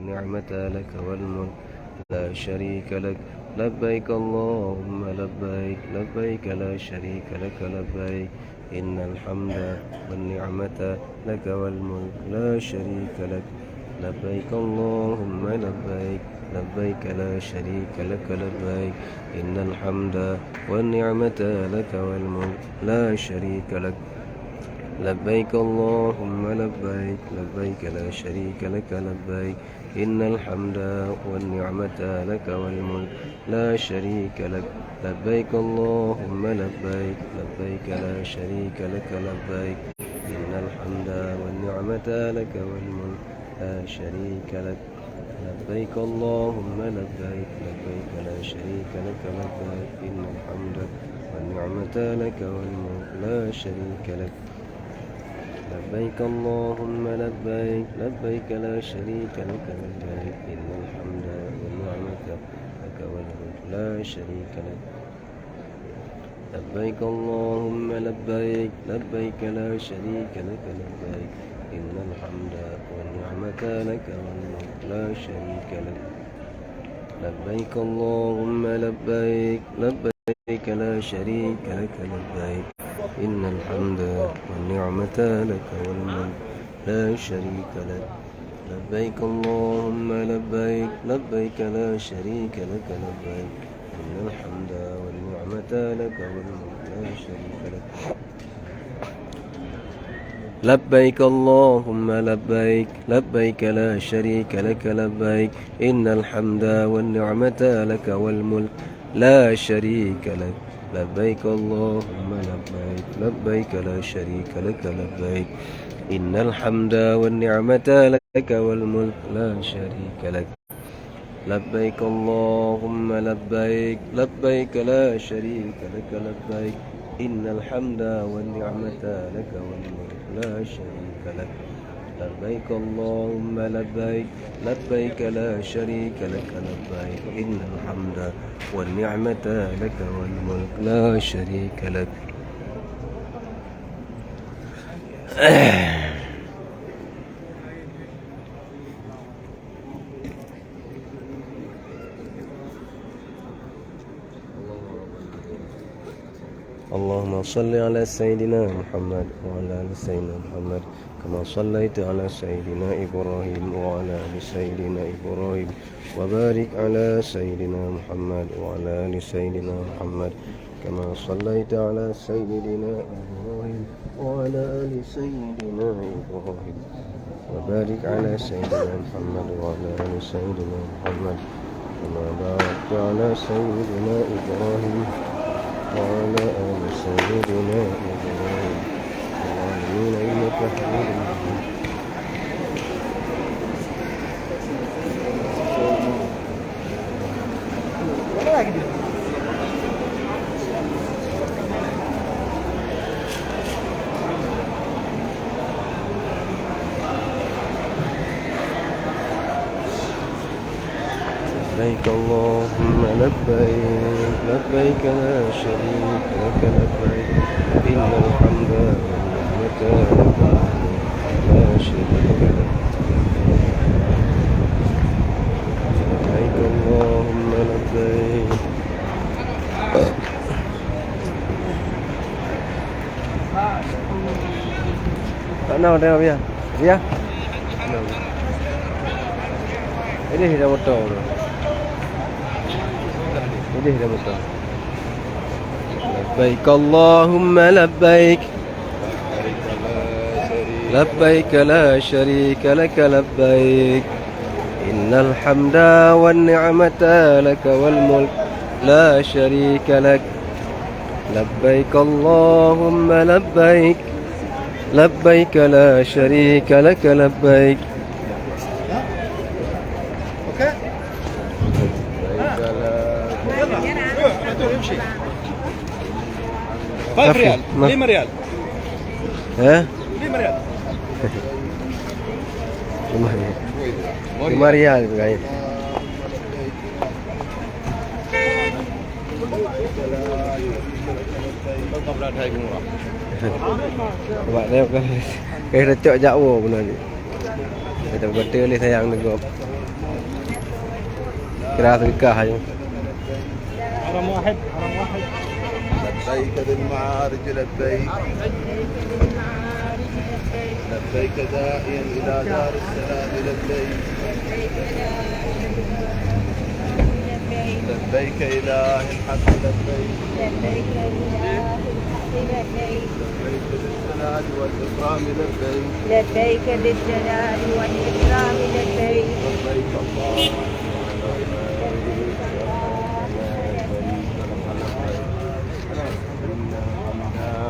والنعمة لك والملك لا شريك لك لبيك اللهم لبيك لبيك لا شريك لك لبيك إن الحمد والنعمة لك والملك لا شريك لك لبيك اللهم لبيك لبيك لا شريك لك لبيك إن الحمد والنعمة لك والملك لا شريك لك لبيك اللهم لبيك لبيك لا شريك لك لبيك إن الحمد والنعمة لك والملك لا شريك لك لبيك اللهم لبيك لبيك لا شريك لك لبيك إن الحمد والنعمة لك والملك لا شريك لك لبيك اللهم لبيك لبيك لا شريك لك لبيك إن الحمد والنعمة لك والملك لا شريك لك لبيك اللهم لبيك لبيك لا شريك لك لبيك إن الحمد والنعمة لك والملك لا شريك لك لبيك اللهم لبيك لبيك لا شريك لك لبيك إن الحمد والنعمة لك والملك لا شريك لك لبيك اللهم لبيك لبيك لا شريك لك لبيك إن الحمد والنعمة لك والملك لا شريك لك لبيك اللهم لبيك لبيك لا شريك لك لبيك إن الحمد والنعمة لك والملك لا شريك لك لبيك اللهم لبيك لبيك لا شريك لك لبيك إن الحمد والنعمة لك والملك لا شريك لك لبيك اللهم لبيك لبيك لا شريك لك لبيك إن الحمد والنعمة لك والملك لا شريك لك لبيك اللهم لبيك لبيك لا شريك لك لبيك إن الحمد والنعمة لك والملك لا شريك لك لبيك اللهم لبيك لبيك لا شريك لك لبيك إن الحمد والنعمة لك والملك لا شريك لك اللهم صل على سيدنا محمد وعلى آل سيدنا محمد كما صليت على سيدنا إبراهيم وعلى آل سيدنا إبراهيم وبارك على سيدنا محمد وعلى آل سيدنا محمد كما صليت على سيدنا إبراهيم وعلى آل سيدنا إبراهيم وبارك على سيدنا محمد وعلى آل سيدنا محمد كما باركت على سيدنا إبراهيم وعلى آل سيدنا إبراهيم العالمين إنك حميد مجيد لبيك اللهم لبيك لبيك لا شريك لك لبيك إن الحمد والنعمة لك لا شريك لك لبيك اللهم لبيك Ano đây bây giờ? Iya. Ini sudah betul. Ini sudah betul. لبيك اللهم لبيك لبيك لا شريك لك لبيك إن الحمد والنعمة لك والملك لا شريك لك لبيك اللهم لبيك لبيك لا شريك لك لبيك Five ريال 5 ريال ها 5 ريال 5 ريال guys. Bạn đeo cái racok jauh benar ni. Kita berkata ni sayang negop. قراءة الكاهة. حرم واحد حرم واحد. لبيك بالمعارج لبيك لبيك داعيا إلى دار السلام لبيك لبيك إله الحق لبيك لبيك بالجلال والإكرام لبيك لبيك بالجلال والإكرام لبيك لبيك اللهم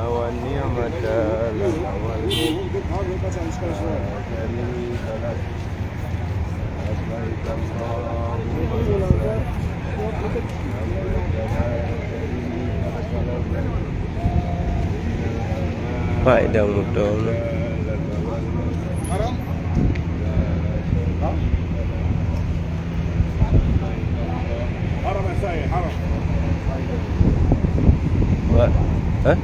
والنعمة لك والملك لا شريك لك لبيك Faedah mudah. حرم. حرم يا سايق حرم. ها؟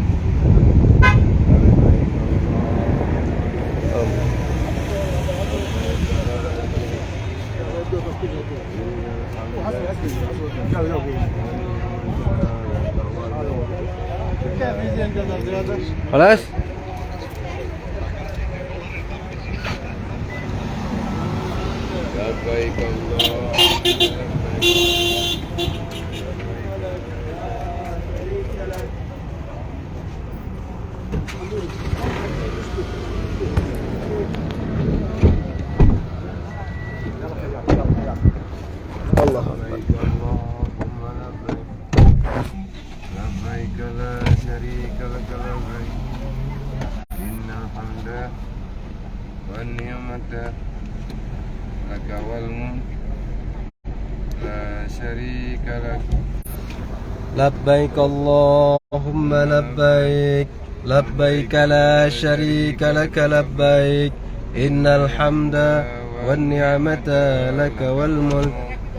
خلاص. لبيك الله لبيك لا شريك لك لبيك إن الحمد والنعمة لك والملك لا شريك لك لبيك اللهم لبيك لبيك لا شريك لك لبيك إن الحمد والنعمة لك والملك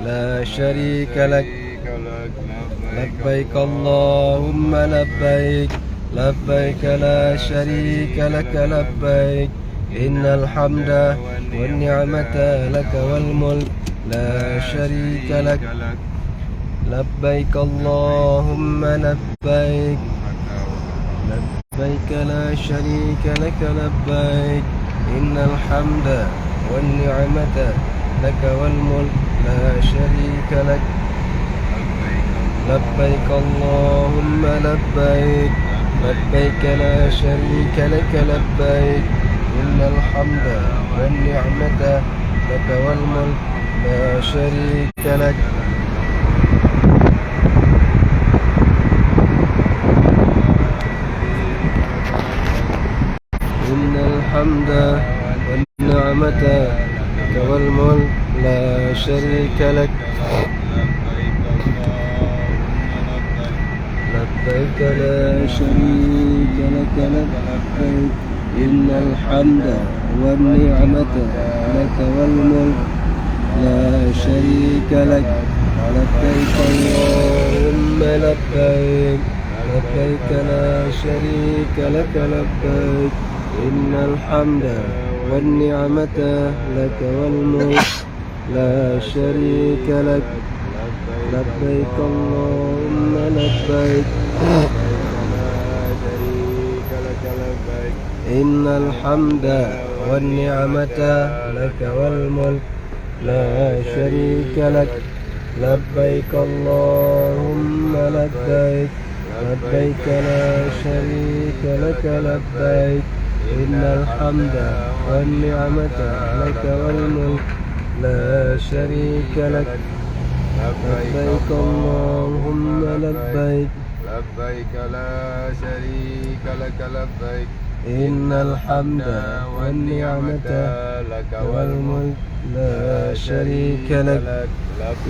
لا شريك لك لبيك اللهم لبيك لبيك لا شريك لك لبيك إن الحمد والنعمة لك والملك لا شريك لك لبيك اللهم لبيك لبيك لا شريك لك لبيك إن الحمد والنعمة لك والملك لا شريك لك لبيك اللهم لبيك لبيك لا شريك لك لبيك إن الحمد والنعمة لك والملك لا شريك لك إن الحمد والنعمة لك والملك لا شريك لك لبيك لا شريك لك لبيك إن الحمد والنعمة لك والملك لا شريك لك لبيك اللهم لبيك لبيك لا شريك لك لبيك إن الحمد والنعمة لك والملك لا شريك لك لبيك اللهم لبيك إن الحمد والنعمة لك والملك لا شريك لك لبيك اللهم لبيك لبيك لا شريك لك لبيك إن الحمد والنعمة لك والملك لا شريك لك لبيك اللهم لبيك لبيك لا شريك لك لبيك إن الحمد والنعمة لك والملك لا شريك لك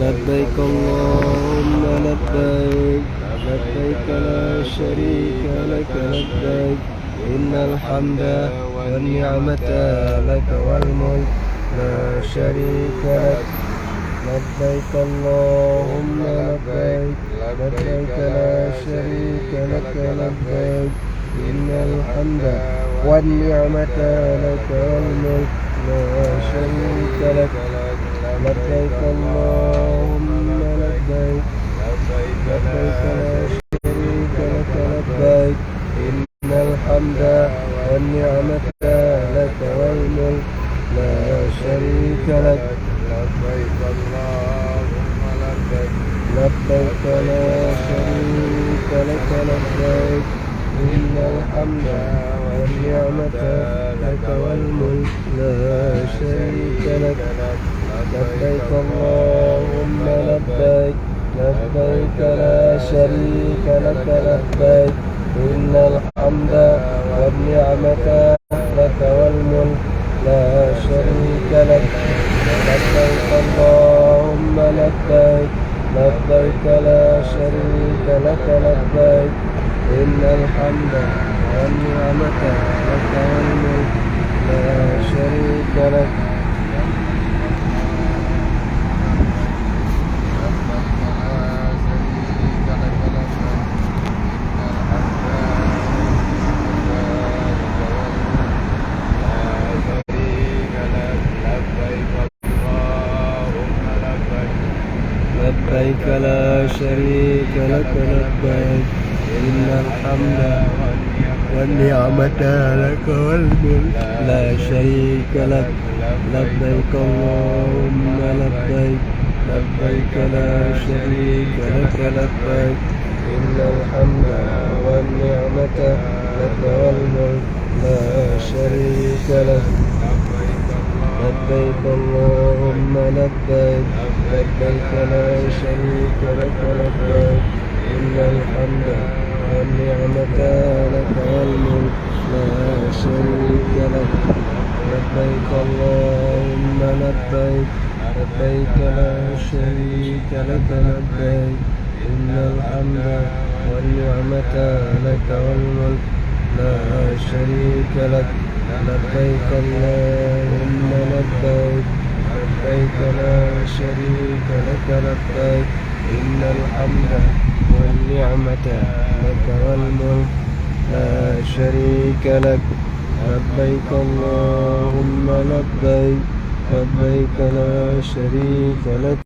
لبيك اللهم لبيك لبيك لا شريك لك لبيك إن الحمد والنعمة لك والملك لا شريك لك لبيك اللهم لبيك لبيك لا شريك لك لبيك إن الحمد والنعمة لك والملك لا شريك لك لبيك اللهم لبيك لبيك لا شريك لك لبيك إن الحمد والنعمة لك والملك لا شريك لك لبيك اللهم لبيك لبيك لا شريك لك لبيك إن الحمد والنعمة لك والملك لا شريك لك لبيك اللهم لبيك لبيك لا شريك لك لبيك إن الحمد والنعمة لك والملك لا شريك لك لبيك اللهم لبيك لبيك لا شريك لك لبيك إن الحمد والنعمة لك والملك لا شريك لك لبيك لا شريك لك لبيك إن الحمد والنعمة لك والملك لا شريك لك لبيك اللهم لبيك لبيك لا شريك لك لبيك إن الحمد والنعمة لك والملك لا شريك لك لبيك اللهم لبيك لبيك لا شريك لك لبيك إن الحمد والنعمة لك والملك لا شريك لك لبيك اللهم لبيك لبيك لا شريك لك لبيك إن الحمد والنعمة لك والملك لا شريك لك لبيك اللهم لبيك لبيك لا شريك لك لبيك إن الحمد والنعمة لك والملك لا شريك لك لبيك اللهم لبيك لبيك لا شريك لك